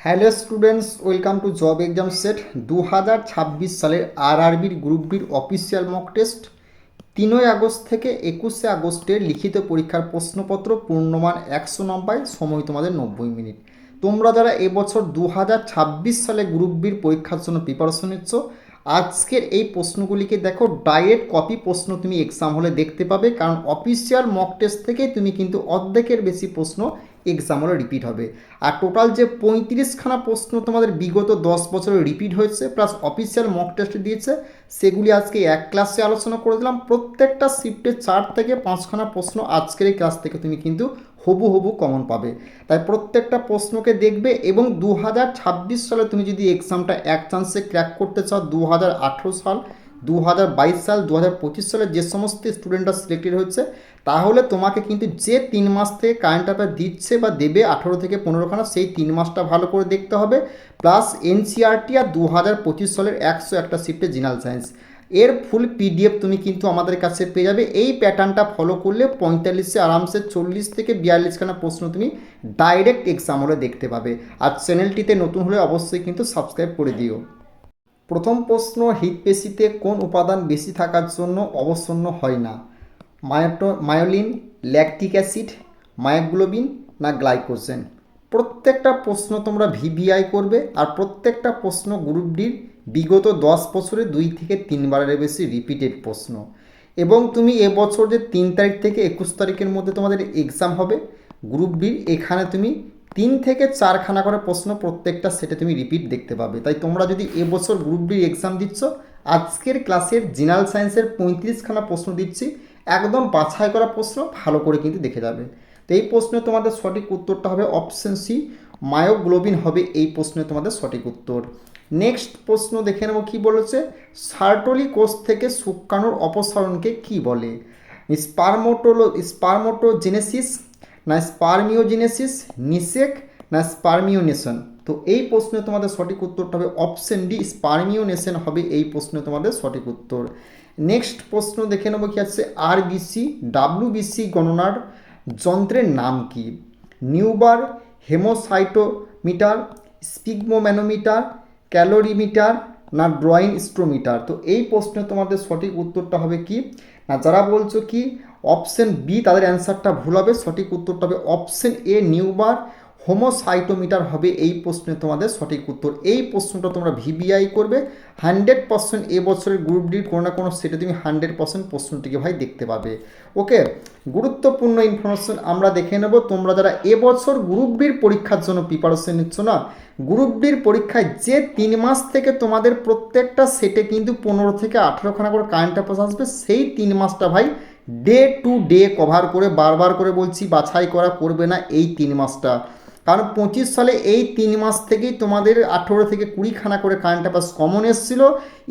Hello students, welcome to job exam set 2026 সালের আরআরবির group বির official mock test 3 August থেকে 21 আগস্টের লিখিত পরীক্ষার প্রশ্নপত্র পূর্ণমান 100 নম্বর, সময় তোমাদের 90 মিনিট। তোমরা যারা এবছর 2026 সালে গ্রুপ বির পরীক্ষার জন্য প্রিপারেশন নিচ্ছ, আজকের এই প্রশ্নগুলিকে দেখো, ডাইরেক্ট কপি প্রশ্ন তুমি এক্সাম হলে দেখতে পাবে, কারণ অফিসিয়াল মক টেস্ট থেকে তুমি কিন্তু অর্ধেকের বেশি প্রশ্ন এক্সাম হলে রিপিট হবে। আর টোটাল যে 35খানা প্রশ্ন তোমাদের বিগত 10 বছরে রিপিট হয়েছে প্লাস অফিসিয়াল মক টেস্ট দিয়েছে, সেগুলি আজকে এক ক্লাসে আলোচনা করে দিলাম। প্রত্যেকটা শিফটে 4 থেকে 5খানা প্রশ্ন আজকের এই ক্লাস থেকে তুমি কিন্তু হুবহু কমন পাবে। তাই প্রত্যেকটা প্রশ্নকে দেখবে এবং 2026 সালে তুমি যদি এক্সামটা এক চান্সে ক্র্যাক করতে চাও, 2018 সাল, 2022 সাল, 2025 সালে যে সমস্ত স্টুডেন্টরা সিলেক্টেড হচ্ছে, তাহলে তোমাকে কিন্তু যে 3 মাস থেকে কারেন্ট অ্যাফেয়ার দিচ্ছে বা দেবে 18 থেকে 15খানা, সেই 3 মাসটা ভালো করে দেখতে হবে। প্লাস এনসিইআরটি আর 2025 সালের 101টা শিফটে জেনারেল সায়েন্স, এর ফুল পিডিএফ তুমি কিন্তু আমাদের কাছে পেয়ে যাবে। এই প্যাটার্নটা ফলো করলে 45-এ আরামসে 40 থেকে 42খানা প্রশ্ন তুমি ডাইরেক্ট এক্সাম হলে দেখতে পাবে। আর চ্যানেলটিতে নতুন হলে অবশ্যই কিন্তু সাবস্ক্রাইব করে দিও। প্রথম প্রশ্ন, হৃৎপেশিতে কোন উপাদান বেশি থাকার জন্য অবসন্ন হয় না? মায়োলিন, ল্যাকটিক অ্যাসিড, মায়োগ্লোবিন না গ্লাইকোজেন? প্রত্যেকটা প্রশ্ন তোমরা ভিভিআই করবে, আর প্রত্যেকটা প্রশ্ন গ্রুপ ডির বিগত 10 বছরে 2 থেকে 3 বারের বেশি রিপিটেড প্রশ্ন। এবং তুমি এবছর যে 3 তারিখ থেকে 21 তারিখের মধ্যে তোমাদের এক্সাম হবে গ্রুপ ডির, এখানে তুমি 3 থেকে 4খানা করে প্রশ্ন প্রত্যেকটা সেটে তুমি রিপিট দেখতে পাবে। তাই তোমরা যদি এবছর গ্রুপ ডির এক্সাম দিচ্ছ, আজকের ক্লাসের জেনারেল সায়েন্সের 35খানা প্রশ্ন দিচ্ছি, একদম বাছাই করা প্রশ্ন, ভালো করে কিন্তু দেখে যাবে। তো এই প্রশ্নে তোমাদের সঠিক উত্তরটা হবে অপশন সি, মায়োগ্লোবিন হবে এই প্রশ্নে তোমাদের সঠিক উত্তর। নেক্সট প্রশ্ন দেখে নেব কী বলেছে। সার্টোলি কোষ থেকে শুক্রাণুর অপসারণকে কি বলে? স্পার্মোটোজেনেসিস না স্পার্মিওজেনেসিস, নিষেক না স্পার্মিওনেশন? তো এই প্রশ্নে তোমাদের সঠিক উত্তরটা হবে অপশন ডি, স্পার্মিওনেশন হবে এই প্রশ্নে তোমাদের সঠিক উত্তর। নেক্সট প্রশ্ন দেখে নেব কি আছে। আরবিসি ডাব্লিউবিসি গণনার যন্ত্রের নাম কি? নিউবার, হেমোসাইটোমিটার, স্পিগমোম্যানোমিটার, ক্যালোরিমিটার না ড্রয়িং স্ট্রোমিটার? তো এই প্রশ্নে তোমাদের সঠিক উত্তরটা হবে কি না, যারা বলছো কি অপশন বি, তাদের অ্যান্সারটা ভুল হবে। সঠিক উত্তরটা হবে অপশন এ, নিউবার হোমোসাইটোমিটার হবে এই প্রশ্নে তোমাদের সঠিক উত্তর। এই প্রশ্নটা তোমরা ভিভিআই করবে 100%। এবছরের গ্রুপ ডির কোনো না কোনো সেটে তুমি 100% প্রশ্নটিকে ভাই দেখতে পাবে। ওকে, গুরুত্বপূর্ণ ইনফরমেশন আমরা দেখে নেব। তোমরা যারা এবছর গ্রুপ ডির পরীক্ষার জন্য প্রিপারেশন নিচ্ছ না, গ্রুপ ডির পরীক্ষায় যে 3 মাস থেকে তোমাদের প্রত্যেকটা সেটে কিন্তু 15 থেকে 18খানা করে কারেন্ট অ্যাফেয়ার্স আসবে, সেই 3 মাসটা ভাই ডে টু ডে কভার করে, বারবার করে বলছি, বাছাই করা করবে না এই 3 মাসটা। কারণ 25 সালে এই 3 মাস থেকেই তোমাদের 18 থেকে 20খানা করে কারেন্ট অ্যাফেয়ার্স কমন এসেছিলো।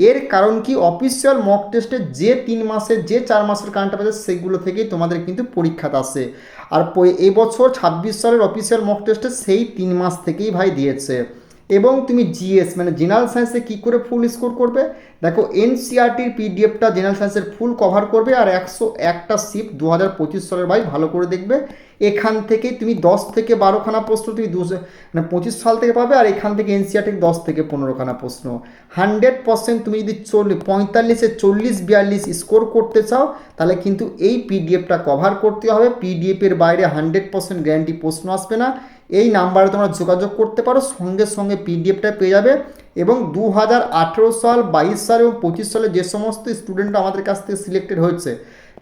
এর কারণ কি, অফিসিয়াল মক টেস্টে যে 3 মাসের, যে 4 মাসের কারেন্ট অ্যাফেয়ার্স, সেগুলো থেকেই তোমাদের কিন্তু পরীক্ষাতে আসে। আর এবছর 26 সালের অফিসিয়াল মক টেস্টে সেই 3 মাস থেকেই ভাই দিয়েছে। এবং তুমি জিএস মানে জেনারেল সায়েন্সে কী করে ফুল স্কোর করবে? দেখো, এনসিইআরটির পিডিএফটা জেনারেল সায়েন্সের ফুল কভার করবে, আর 101টা শিফট 2025 সালের ভাই ভালো করে দেখবে। এখান থেকেই তুমি 10 থেকে 12খানা প্রশ্ন তুমি 25 সাল থেকে পাবে, আর এখান থেকে এনসিইআরটির 10 থেকে 15খানা প্রশ্ন। 100% তুমি যদি 45-এ 40-42 স্কোর করতে চাও, তাহলে কিন্তু এই পিডিএফটা কভার করতে হবে। পিডিএফের বাইরে 100% গ্যারান্টি প্রশ্ন আসবে না। এই নাম্বারে তোমরা যোগাযোগ করতে পারো, সঙ্গে সঙ্গে পিডিএফটা পেয়ে যাবে। এবং 2018 সাল, 22 সাল এবং 25 সালে যে সমস্ত স্টুডেন্ট আমাদের কাছ থেকে সিলেক্টেড হয়েছে,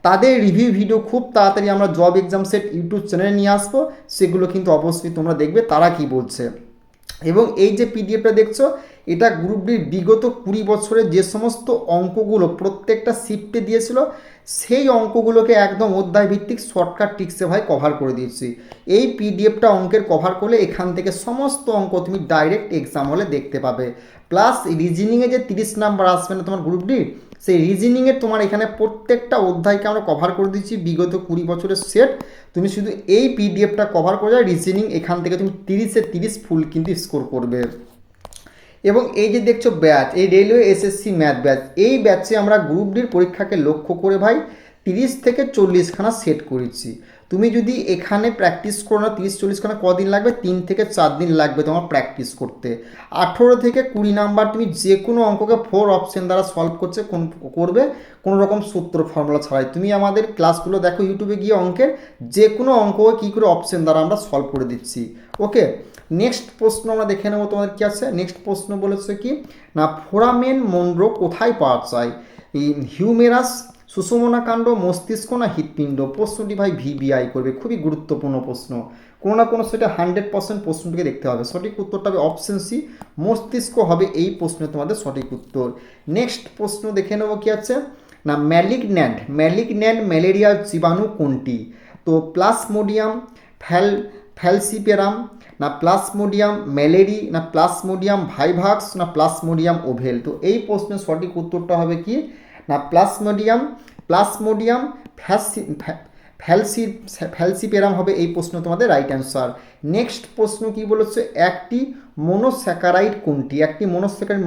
তাদের রিভিউ ভিডিও খুব তাড়াতাড়ি আমরা জব এক্সাম সেট ইউটিউব চ্যানেলে নিয়ে আসবো। সেগুলো কিন্তু অবশ্যই তোমরা দেখবে তারা কি বলছে। এবং এই যে পিডিএফটা দেখছো, এটা গ্রুপ ডির বিগত 20 বছরে যে সমস্ত অঙ্কগুলো প্রত্যেকটা শিফটে দিয়েছিল, সেই অঙ্কগুলোকে একদম অধ্যায় ভিত্তিক শর্টকাট ট্রিক্সে ভাই কভার করে দিয়েছি। এই পিডিএফটা অঙ্কের কভার করলে এখান থেকে সমস্ত অঙ্ক তুমি ডাইরেক্ট এক্সাম হলে দেখতে পাবে। প্লাস রিজনিংয়ে যে 30 নাম্বার আসবে না তোমার গ্রুপ ডির, সেই রিজনিংয়ের তোমার এখানে প্রত্যেকটা অধ্যায়কে আমরা কভার করে দিচ্ছি বিগত 20 বছরের সেট। তুমি শুধু এই পিডিএফটা কভার করে যাও, রিজনিং এখান থেকে তুমি 30-এ 30 ফুল কিন্তু স্কোর করবে। এবং এই যে দেখছো ব্যাচ, এই রেলওয়ে এসএসসি ম্যাথ ব্যাচ, এই ব্যাচে আমরা গ্রুপ ডির পরীক্ষাকে লক্ষ্য করে ভাই 30 থেকে 40খানা সেট করেছি। তুমি যদি এখানে প্র্যাকটিস করো না 30-40খানা কদিন লাগবে? 3 থেকে 4 দিন লাগবে তোমার প্র্যাকটিস করতে। 18 থেকে 20 নাম্বার তুমি যে কোনো অঙ্ককে 4 অপশন দ্বারা সলভ করবে, কোনো রকম সূত্র ফর্মুলা ছাড়াই। তুমি আমাদের ক্লাসগুলো দেখো ইউটিউবে গিয়ে, অঙ্কের যে কোনো অঙ্ককে কী করে অপশন দ্বারা আমরা সলভ করে দিচ্ছি। ওকে, নেক্সট প্রশ্ন আমরা দেখে নেবো তোমাদের কী আছে। নেক্সট প্রশ্ন বলেছে কি না, ফোরামেন মন্ড্রো কোথায় পাওয়া যায়? এই হিউমেরাস, সুষুম্না কাণ্ড, মস্তিষ্ক না হৃৎপিণ্ড? প্রশ্নটি ভাই ভিবিআই করবে, খুবই গুরুত্বপূর্ণ প্রশ্ন। কোনো না কোনো সেটা 100% প্রশ্নটিকে দেখতে হবে। সঠিক উত্তরটা হবে অপশন সি, মস্তিষ্ক হবে এই প্রশ্নে তোমাদের সঠিক উত্তর। নেক্সট প্রশ্ন দেখে নেবো কি আছে না, ম্যালিগন্যান্ট ম্যালেরিয়ার জীবাণু কোনটি? তো প্লাজমোডিয়াম ফ্যালসিপেরাম, না প্লাজমোডিয়াম ম্যালেরি, না প্লাজমোডিয়াম ভাইভাক্স, না প্লাজমোডিয়াম ওভেল? তো এই প্রশ্নের সঠিক উত্তরটা হবে কি না প্লাজমোডিয়াম ফ্যালসিপেরাম হবে এই প্রশ্ন তোমাদের রাইট অ্যান্সার। নেক্সট প্রশ্ন কি বলেছে, একটি মনোস্যাকারাইড কোনটি? একটি মনোস্যাকারাইড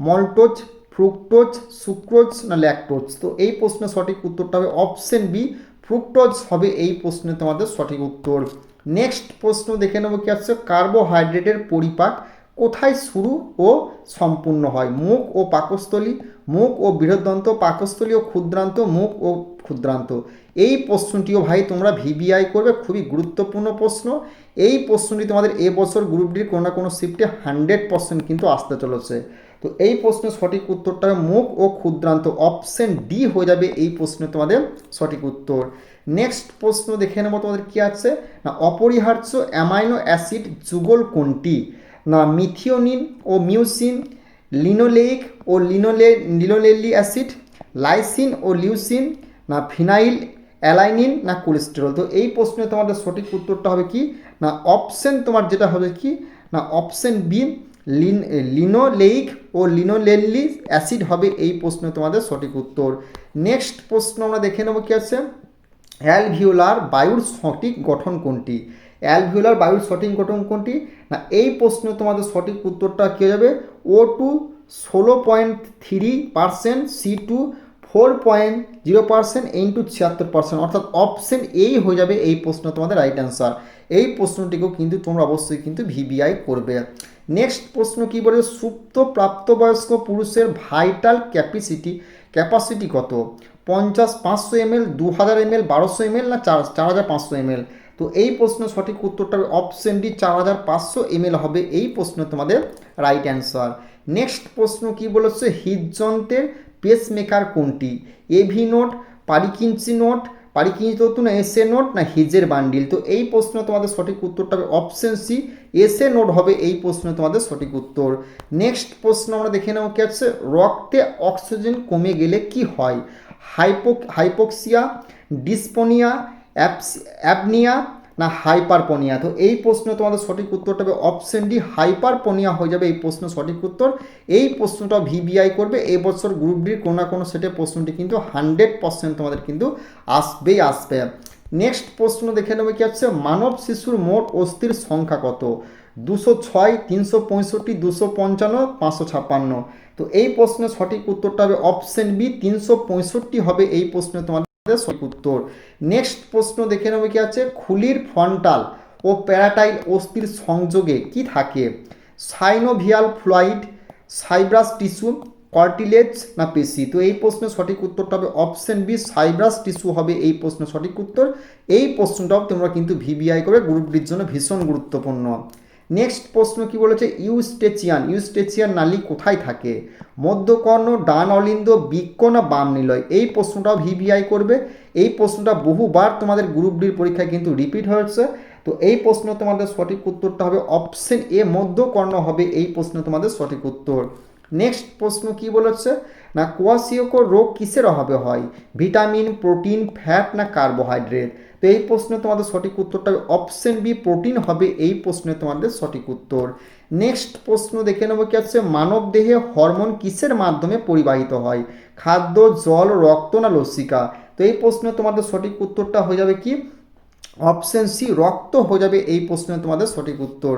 মল্টোজ, ফ্রুক্টোজ, সুক্রোজ না ল্যাকটোজ? তো এই প্রশ্নের সঠিক উত্তরটা হবে অপশন বি, ফ্রুক্টোজ হবে এই প্রশ্নে তোমাদের সঠিক উত্তর। নেক্সট প্রশ্ন দেখে নেবো কি আছে, কার্বোহাইড্রেটের পরিপাক কোথায় শুরু ও সম্পূর্ণ হয়? মুখ ও পাকস্থলী, মুখ ও বৃহদান্ত, পাকস্থলী ও ক্ষুদ্রান্ত, মুখ ও ক্ষুদ্রান্ত? এই প্রশ্নটিও ভাই তোমরা ভিবিআই করবে, খুবই গুরুত্বপূর্ণ প্রশ্ন। এই প্রশ্নটি তোমাদের এবছর গ্রুপ ডির কোনো না কোনো শিফটে 100% কিন্তু আসতে চলেছে। তো এই প্রশ্নের সঠিক উত্তরটা মুখ ও ক্ষুদ্রান্ত, অপশন ডি হয়ে যাবে এই প্রশ্নে তোমাদের সঠিক উত্তর। নেক্সট প্রশ্ন দেখে নেবো তোমাদের কি আছে না, অপরিহার্য অ্যামাইনো অ্যাসিড যুগল কোনটি? না মিথিওনিন ও মিউসিন, লিনোলেইক ও লিনোলেলি অ্যাসিড, লাইসিন ও লিউসিন, না ফিনাইল অ্যালাইনিন, না কোলেস্টেরল? তো এই প্রশ্নে তোমাদের সঠিক উত্তরটা হবে কি না অপশন তোমার যেটা হবে কি না অপশন বি, লিনোলেইক ও লিনোলেলি অ্যাসিড হবে এই প্রশ্নে তোমাদের সঠিক উত্তর। নেক্সট প্রশ্ন আমরা দেখে নেবো কি আছে, অ্যালভিওলার বায়ুর সঠিক গঠন কোনটি? অ্যালভিওলার বায়ুর সঠিক গঠন কোনটি না এই প্রশ্ন তোমাদের সঠিক উত্তরটা কী হয়ে যাবে, O2 16.3%, C2 4.0%, N2 76%, অর্থাৎ অপশন এই হয়ে যাবে এই প্রশ্ন তোমাদের রাইট অ্যান্সার। এই প্রশ্নটিকেও কিন্তু তোমরা অবশ্যই কিন্তু ভিবিআই করবে। নেক্সট প্রশ্ন কি বলে, সুপ্ত প্রাপ্তবয়স্ক পুরুষের ভাইটাল ক্যাপাসিটি কত? 50, 500 ml, 2000 ml, 1200 ml না 4500 ml? তো এই প্রশ্নের সঠিক উত্তরটা হবে অপশন ডি, 4500 ml হবে এই প্রশ্ন তোমাদের রাইট অ্যান্সার। নেক্সট প্রশ্ন কি বলেছে, হৃদযন্ত্রের পেসমেকার কোনটি? এভি নোট, পারিকিঞ্চিত না এসএ নোট, না হিজের বান্ডিল? তো এই প্রশ্ন তোমাদের সঠিক উত্তরটা হবে অপশন সি, এসএ নোট হবে এই প্রশ্ন তোমাদের সঠিক উত্তর। নেক্সট প্রশ্ন আমরা দেখে নেব কি আছে, রক্তে অক্সিজেন কমে গেলে কি হয়? হাইপোক্সিয়া, ডিসপোনিয়া, অ্যাপনিয়া না হাইপারপনিয়া? তো এই প্রশ্ন তোমাদের সঠিক উত্তরটা হবে অপশন ডি, হাইপারপনিয়া হয়ে যাবে এই প্রশ্ন সঠিক উত্তর। এই প্রশ্নটা ভিবিআই করবে, এবছর গ্রুপ ডির কোনো না কোনো সেটে প্রশ্নটি কিন্তু 100% তোমাদের কিন্তু আসবেই আসবে। নেক্সট প্রশ্ন দেখে নেবে কি আছে, মানব শিশুর মোট অস্থির সংখ্যা কত? 206, 365, 255, 556? তো এই প্রশ্নের সঠিক উত্তরটা হবে অপশন বি, 365 হবে এই প্রশ্নে তোমাদের সঠিক উত্তর। নেক্সট প্রশ্ন দেখে নেবে কি আছে, খুলির ফ্রন্টাল ও প্যারাটাইল অস্থির সংযোগে কি থাকে? সাইনোভিয়াল ফ্লুইড, সাইব্রাস টিস্যু, কার্টিলেজ না পেশি? তো এই প্রশ্নের সঠিক উত্তরটা হবে অপশন বি, সাইব্রাস টিস্যু হবে এই প্রশ্নের সঠিক উত্তর। এই প্রশ্নটাও তোমরা কিন্তু ভিবিআই করে, গ্রুপ ডির জন্য ভীষণ গুরুত্বপূর্ণ। নেক্সট প্রশ্ন কি বলেছে, ইউস্টেচিয়ান নালী কোথায় থাকে? মধ্যকর্ণ, ডান অলিন্দ, বৃক্ক না বাম নিলয়? এই প্রশ্নটাও ভিবিআই করবে। এই প্রশ্নটা বহুবার তোমাদের গ্রুপ ডির পরীক্ষায় কিন্তু রিপিট হয়েছে। তো এই প্রশ্ন তোমাদের সঠিক উত্তরটা হবে অপশন এ, মধ্যকর্ণ হবে এই প্রশ্ন তোমাদের সঠিক উত্তর। নেক্সট প্রশ্ন কি বলেছে না, কোয়াশিওকর রোগ কিসের অভাবে হয়? ভিটামিন, প্রোটিন, ফ্যাট না কার্বোহাইড্রেট? তো এই প্রশ্নে তোমাদের সঠিক উত্তরটা অপশন বি, প্রোটিন হবে এই প্রশ্নে তোমাদের সঠিক উত্তর। নেক্সট প্রশ্ন দেখে নেবো কি আছে, মানব দেহে হরমোন কিসের মাধ্যমে পরিবাহিত হয়? খাদ্য, জল, রক্ত না লসিকা? তো এই প্রশ্নে তোমাদের সঠিক উত্তরটা হয়ে যাবে কি অপশন সি, রক্ত হয়ে যাবে এই প্রশ্নে তোমাদের সঠিক উত্তর।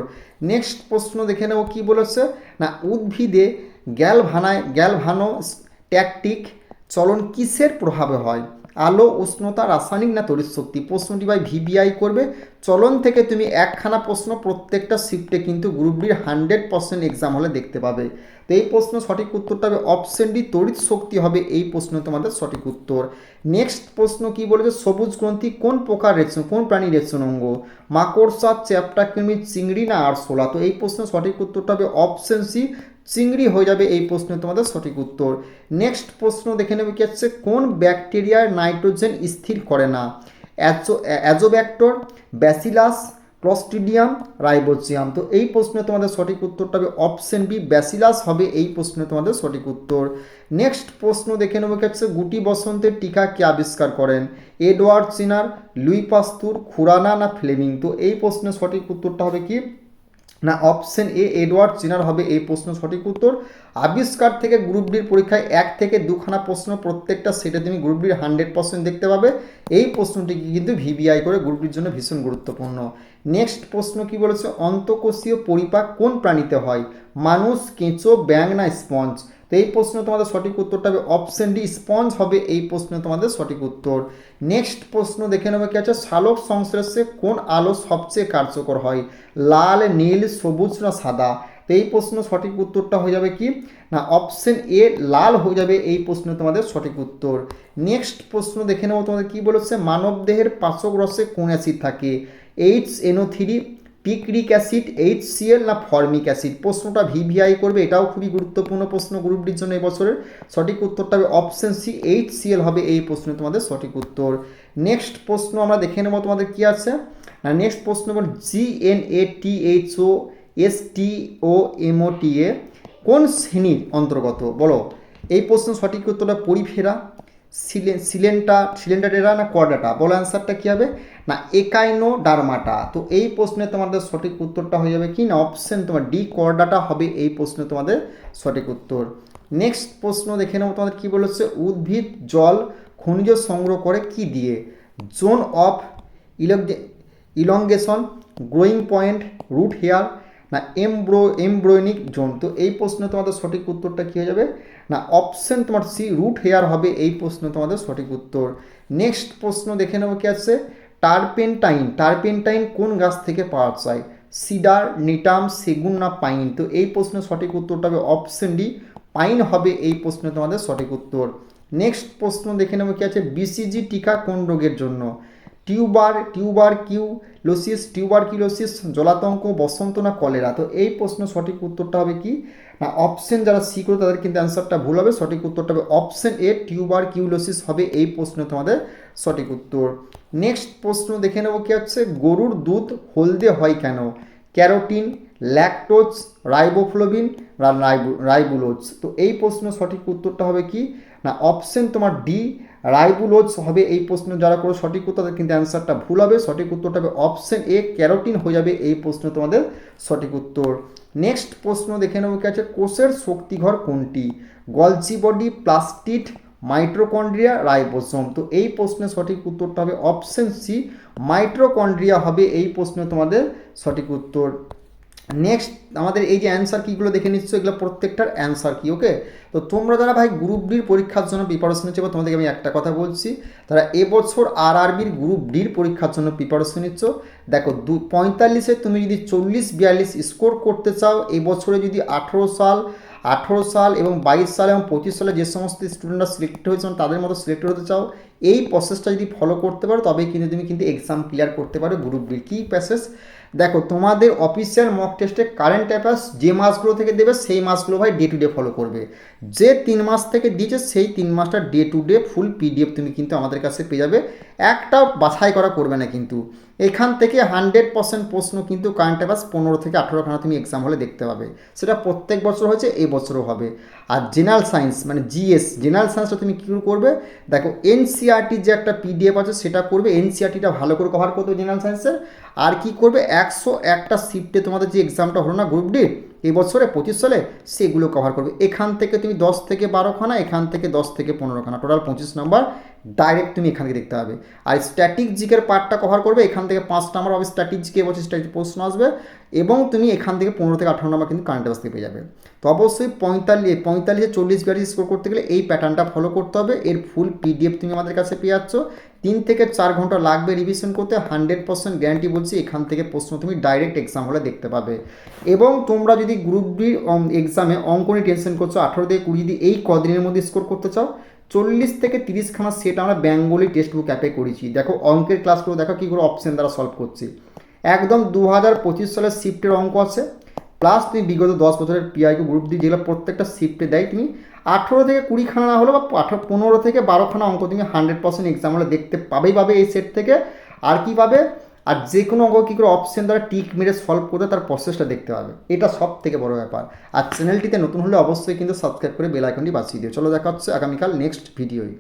নেক্সট প্রশ্ন দেখে নেব কি বলেছে না, উদ্ভিদে গ্যালভানোস্ট্যাটিক চলন কিসের প্রভাবে হয়? আলো, উষ্ণতা, রাসায়নিক না তড়িৎ শক্তি? প্রশ্নটি ভাই ভিবিআই করবে। চলন থেকে তুমি একখানা প্রশ্ন প্রত্যেকটা শিফটে কিন্তু গ্রুপ ডির 100% এক্সাম হলে দেখতে পাবে। তো এই প্রশ্ন সঠিক উত্তরটা হবে অপশন ডি, তড়িৎ শক্তি হবে এই প্রশ্ন তোমাদের সঠিক উত্তর। নেক্সট প্রশ্ন কি বলেছে, সবুজ গ্রন্থি কোন প্রকার রেচন, কোন প্রাণী রেচন অঙ্গ? মাকড়সা, চ্যাপ্টা কৃমি, চিংড়ি না আরশোলা? তো এই প্রশ্নের সঠিক উত্তরটা হবে অপশন সি, চিংড়ি হয়ে যাবে এই প্রশ্নে তোমাদের সঠিক উত্তর। নেক্সট প্রশ্ন দেখে নেবে কি হচ্ছে, কোন ব্যাকটেরিয়ার নাইট্রোজেন স্থির করে না? অ্যাজোব্যাক্টর, ব্যাসিলাস, ক্লস্ট্রিডিয়াম, রাইবোজিয়াম? তো এই প্রশ্নে তোমাদের সঠিক উত্তরটা হবে অপশন বি, ব্যাসিলাস হবে এই প্রশ্নে তোমাদের সঠিক উত্তর। নেক্সট প্রশ্ন দেখে নেবে কি হচ্ছে, গুটি বসন্তের টিকা কে আবিষ্কার করেন? এডওয়ার্ড চিনার, লুই পাস্তুর, খুরানা না ফ্লেমিং? তো এই প্রশ্নের সঠিক উত্তরটা হবে কি না অপশন এ, এডওয়ার্ড চিনার হবে এই প্রশ্ন সঠিক উত্তর। আবিষ্কার থেকে গ্রুপ ডির পরীক্ষায় 1 থেকে 2খানা প্রশ্ন প্রত্যেকটা সেটা তুমি গ্রুপ ডির 100% দেখতে পাবে। এই প্রশ্নটি কিন্তু ভিবিআই করে গ্রুপ ডির জন্য ভীষণ গুরুত্বপূর্ণ। নেক্সট প্রশ্ন কি বলেছে, অন্তঃকোষীয় পরিপাক কোন প্রাণীতে হয়? মানুষ, কেঁচো, ব্যাঙ না স্পঞ্জ? তো এই প্রশ্ন তোমাদের সঠিক উত্তরটা হবে অপশন ডি, স্পঞ্জ হবে এই প্রশ্ন তোমাদের সঠিক উত্তর। নেক্সট প্রশ্ন দেখে নেবে কি আছে, সালোক সংশ্লেষে কোন আলো সবচেয়ে কার্যকর হয়? লাল, নীল, সবুজ না সাদা? তো এই প্রশ্ন সঠিক উত্তরটা হয়ে যাবে কি না অপশন এ, লাল হয়ে যাবে এই প্রশ্ন তোমাদের সঠিক উত্তর। নেক্সট প্রশ্ন দেখে নেবো তোমাদের কি বলেছে, মানব দেহের পাচক রসে কোন অ্যাসিড থাকে? HNO3, পিকরিক অ্যাসিড, HCl না ফর্মিক অ্যাসিড? প্রশ্নটা ভিভিআই করবে, এটাও খুবই গুরুত্বপূর্ণ প্রশ্ন গ্রুপ ডির জন্য এবছরের। সঠিক উত্তরটা হবে অপশন সি, HCl হবে এই প্রশ্ন তোমাদের সঠিক উত্তর। নেক্সট প্রশ্ন আমরা দেখে নেবো তোমাদের কি আছে না, নেক্সট প্রশ্ন বল, GNATHOSTOMOTA কোন শ্রেণীর অন্তর্গত? বলো এই প্রশ্ন সঠিক উত্তরটা পরিফেরা, সিলেন্ডারেরা না কর্ডাটা? বলো অ্যান্সারটা কী হবে না একাইনোডার্মাটা। তো এই প্রশ্নে তোমাদের সঠিক উত্তরটা হয়ে যাবে কি না অপশন তোমার ডি, কর্ডাটা হবে এই প্রশ্নে তোমাদের সঠিক উত্তর। নেক্সট প্রশ্ন দেখে নেবো তোমাদের কি বলেছে, উদ্ভিদ জল খনিজ সংগ্রহ করে কি দিয়ে? Zone of elongation, growing point, root hair না এমব্রোয়নিক জোন? তো এই প্রশ্নে তোমাদের সঠিক উত্তরটা কী হয়ে যাবে না অপশন তোমার সি, রুট হেয়ার হবে এই প্রশ্ন তোমাদের সঠিক উত্তর। নেক্সট প্রশ্ন দেখে নেবো কি আছে, টারপেন্টাইন কোন গাছ থেকে পাওয়া যায়? সিডার, নিটাম, সেগুন না পাইন? তো এই প্রশ্নের সঠিক উত্তরটা হবে অপশন ডি, পাইন হবে এই প্রশ্নে তোমাদের সঠিক উত্তর। নেক্সট প্রশ্ন দেখে নেবো কি আছে, BCG টিকা কোন রোগের জন্য? টিউবারকিউলোসিস, জলাতঙ্ক, বসন্ত না কলেরা? তো এই প্রশ্ন সঠিক উত্তরটা হবে কি না অপশন, যারা সি করে তাদের কিন্তু অ্যান্সারটা ভুল হবে। সঠিক উত্তরটা হবে অপশন এ, টিউবারকিউলোসিস হবে এই প্রশ্ন তোমাদের সঠিক উত্তর। নেক্সট প্রশ্ন দেখে নেবো কি হচ্ছে, গরুর দুধ হলদে হয় কেন? Carotene, lactose, riboflavin, ribulose? তো এই প্রশ্ন সঠিক উত্তরটা হবে কি না অপশন তোমার ডি, রাইবুলোজ হবে এই প্রশ্ন। যারা করে সঠিক উত্তর তাদের কিন্তু অ্যান্সারটা ভুল হবে। সঠিক উত্তরটা হবে অপশন এ, ক্যারোটিন হয়ে যাবে এই প্রশ্ন তোমাদের সঠিক উত্তর। নেক্সট প্রশ্ন দেখে নেবো কি আছে, কোষের শক্তিঘর কোনটি? Golgi body, plastid, mitochondria, ribosome? তো এই প্রশ্নের সঠিক উত্তরটা হবে অপশন সি, মাইটোকন্ড্রিয়া হবে এই প্রশ্ন তোমাদের সঠিক উত্তর। নেক্সট আমাদের এই যে অ্যান্সার কীগুলো দেখে নিচ্ছ, এগুলো প্রত্যেকটার অ্যান্সার কি, ওকে? তো তোমরা যারা ভাই গ্রুপ ডির পরীক্ষার জন্য প্রিপারেশন নিচ্ছ, তোমাদেরকে আমি একটা কথা বলছি, তারা এবছর RRBর গ্রুপ ডির পরীক্ষার জন্য প্রিপারেশন নিচ্ছ, দেখো 45-এ তুমি যদি 40-42 স্কোর করতে চাও, এবছরে যদি 18 সাল এবং 22 সাল এবং 25 সালে যে সমস্ত স্টুডেন্টরা সিলেক্টেড হয়েছে তাদের মতো সিলেক্টেড হতে চাও, এই প্রসেসটা যদি ফলো করতে পারো তবেই কিন্তু তুমি কিন্তু এক্সাম ক্লিয়ার করতে পারো গ্রুপ ডির। কী প্রসেস দেখো, তোমাদের অফিসিয়াল মক টেস্টে কারেন্ট অ্যাফেয়ার্স যে মাসগুলো থেকে দেবে সেই মাসগুলো ভাই ডে টু ডে ফলো করবে। যে 3 মাস থেকে দিয়েছে সেই 3 মাসটা day to day full PDF তুমি কিন্তু আমাদের কাছে পেয়ে যাবে, একটা বাছাই করা করবে না কিন্তু। এখান থেকে 100% প্রশ্ন কিন্তু কারেন্ট অ্যাফেয়ার্স 15 থেকে 18খানা তুমি এক্সাম হলে দেখতে পাবে, সেটা প্রত্যেক বছর হয়েছে, এই বছরও হবে। আর জেনারেল সায়েন্স মানে GS, জেনারেল সায়েন্সটা তুমি কী করবে দেখো, NCERT যে একটা PDF আছে সেটা করবে, NCERTটা ভালো করে কভার করতে হবে জেনারেল সায়েন্সের। আর কি করবে, 101টা শিফটে তোমাদের যে এক্সামটা হলো না গ্রুপ ডি, এই বছরে 25 সালে, সেগুলো কভার করবে। এখান থেকে তুমি 10 থেকে 12 খানা, এখান থেকে 10 থেকে 15 খানা, টোটাল 25 নাম্বার ডাইরেক্ট তুমি এখান থেকে দেখতে হবে। আর স্ট্যাটিক জিকের পার্টটা কভার করবে, এখান থেকে 5 নাম্বার হবে স্ট্যাটিক জিকে, এবছর স্ট্যাটিক প্রশ্ন আসবে, এবং তুমি এখান থেকে 15 থেকে 18 নাম্বার কিন্তু কারেন্ট অ্যাফেয়ার্স থেকে পেয়ে যাবে। তো অবশ্যই 45 40 42 স্কোর করতে গেলে এই প্যাটার্নটা ফলো করতে হবে। এর ফুল পিডিএফ তুমি আমাদের কাছে পেয়ে যাচ্ছ। 3 থেকে 4 ঘন্টা লাগবে রিভিশন করতে, 100% গ্যারান্টি বলছি এখান থেকে প্রশ্ন তুমি ডাইরেক্ট এক্সাম হলে দেখতে পাবে। এবং তোমরা যদি গ্রুপ ডি এক্সামে অঙ্ক নিয়ে টেনশন করছো, 18 থেকে 20 যদি এই কদিনের মধ্যে স্কোর করতে চাও, 40 থেকে 30 খানা সেট আমরা বেঙ্গলি টেক্সট বুক অ্যাপে করেছি। দেখো অঙ্কের ক্লাসগুলো দেখো কী করে অপশন দ্বারা সলভ করছি। একদম 2025 সালের শিফটের অঙ্ক আছে, প্লাস তুমি বিগত 10 বছরের পিআইকিউ গ্রুপ ডি যেগুলো প্রত্যেকটা শিফটে দেয়, তুমি 18 থেকে 20 খানা না হলো বা 15 থেকে 12 খানা অঙ্ক তুমি 100% এক্সাম হলে দেখতে পাবে এই সেট থেকে। আর কী পাবে, আর যে কোনো অঙ্ক কী করে অপশন দ্বারা টিক মেরে সলভ করতে তার প্রসেসটা দেখতে পাবে, এটা সব থেকে বড় ব্যাপার। আর চ্যানেলটিতে নতুন হলে অবশ্যই কিন্তু সাবস্ক্রাইব করে বেল আইকনটি বাজিয়ে দিও। চলো দেখা হচ্ছে আগামীকাল নেক্সট ভিডিওয়।